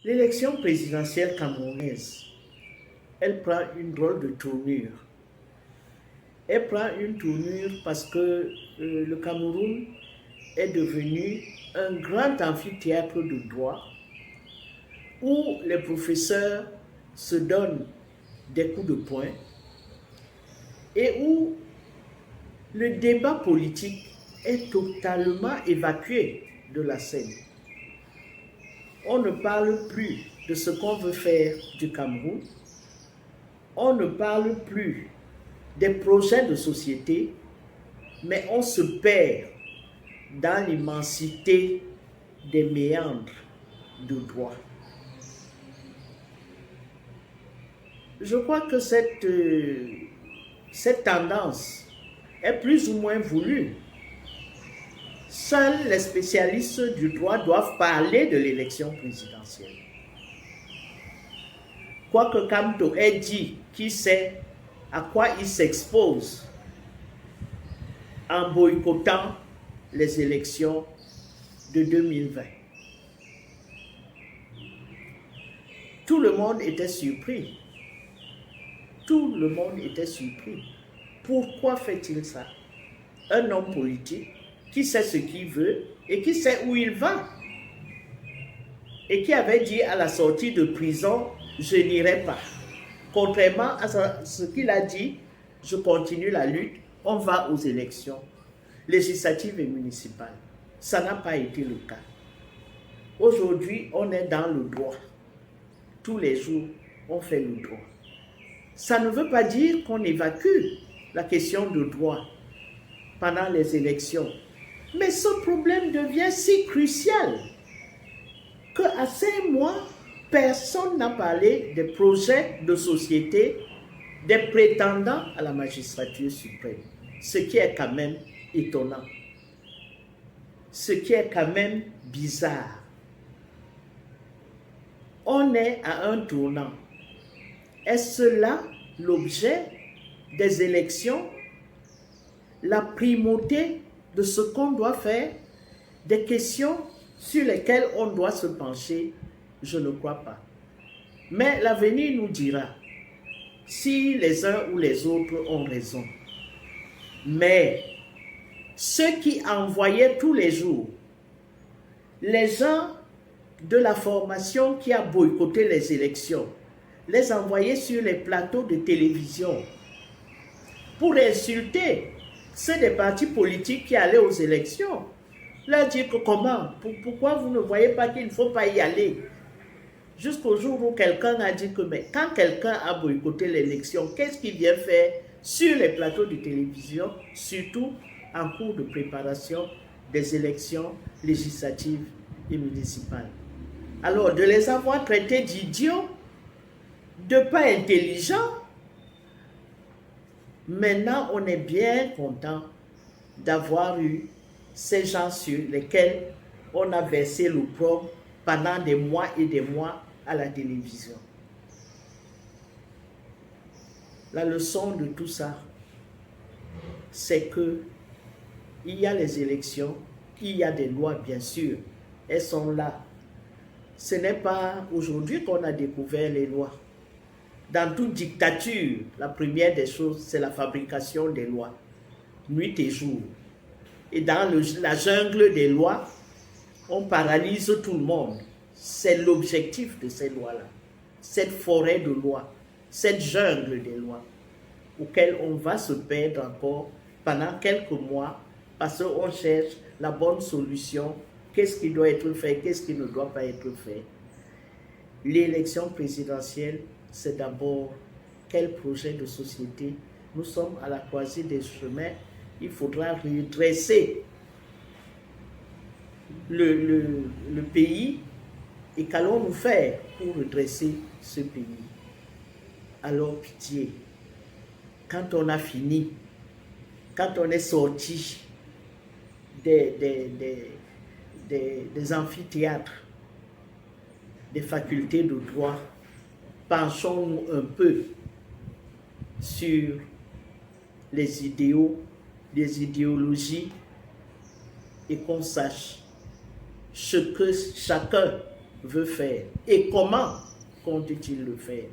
L'élection présidentielle camerounaise, elle prend une drôle de tournure. Elle prend une tournure parce que le Cameroun est devenu un grand amphithéâtre de droit où les professeurs se donnent des coups de poing et où le débat politique est totalement évacué de la scène. On ne parle plus de ce qu'on veut faire du Cameroun. On ne parle plus des projets de société, mais on se perd dans l'immensité des méandres de droit. Je crois que cette tendance est plus ou moins voulue. Seuls les spécialistes du droit doivent parler de l'élection présidentielle. Quoique Kamto ait dit qui sait à quoi il s'expose en boycottant les élections de 2020. Tout le monde était surpris. Tout le monde était surpris. Pourquoi fait-il ça? Un homme politique qui sait ce qu'il veut et qui sait où il va. Et qui avait dit à la sortie de prison, je n'irai pas. Contrairement à ce qu'il a dit, je continue la lutte, on va aux élections législatives et municipales. Ça n'a pas été le cas. Aujourd'hui, on est dans le droit. Tous les jours, on fait le droit. Ça ne veut pas dire qu'on évacue la question de droit pendant les élections. Mais ce problème devient si crucial qu'à 5 mois, personne n'a parlé des projets de société des prétendants à la magistrature suprême. Ce qui est quand même étonnant. Ce qui est quand même bizarre. On est à un tournant. Est-ce là l'objet des élections? La primauté de ce qu'on doit faire? Des questions sur lesquelles on doit se pencher? Je ne crois pas. Mais l'avenir nous dira si les uns ou les autres ont raison. Mais ceux qui envoyaient tous les jours les gens de la formation qui a boycotté les élections, les envoyer sur les plateaux de télévision pour insulter ceux des partis politiques qui allaient aux élections, leur dire que comment, pourquoi vous ne voyez pas qu'il ne faut pas y aller? Jusqu'au jour où quelqu'un a dit que mais quand quelqu'un a boycotté l'élection, qu'est-ce qu'il vient faire sur les plateaux de télévision, surtout en cours de préparation des élections législatives et municipales? Alors, de les avoir traités d'idiots, de pas intelligents, maintenant on est bien content d'avoir eu ces gens sur lesquels on a versé l'opprobre pendant des mois et des mois à la télévision. La leçon de tout ça, c'est que il y a les élections, il y a des lois, bien sûr, elles sont là. Ce n'est pas aujourd'hui qu'on a découvert les lois. Dans toute dictature, la première des choses, c'est la fabrication des lois, nuit et jour. Et dans la jungle des lois, on paralyse tout le monde. C'est l'objectif de ces lois-là. Cette forêt de lois, cette jungle des lois, auquel on va se perdre encore pendant quelques mois, parce qu'on cherche la bonne solution. Qu'est-ce qui doit être fait, qu'est-ce qui ne doit pas être fait? L'élection présidentielle, c'est d'abord quel projet de société. Nous sommes à la croisée des chemins. Il faudra redresser le pays. Et qu'allons-nous faire pour redresser ce pays? Alors pitié, quand on a fini, quand on est sorti des amphithéâtres, des facultés de droit, penchons-nous un peu sur les idéaux, les idéologies et qu'on sache ce que chacun veut faire et comment compte-t-il le faire.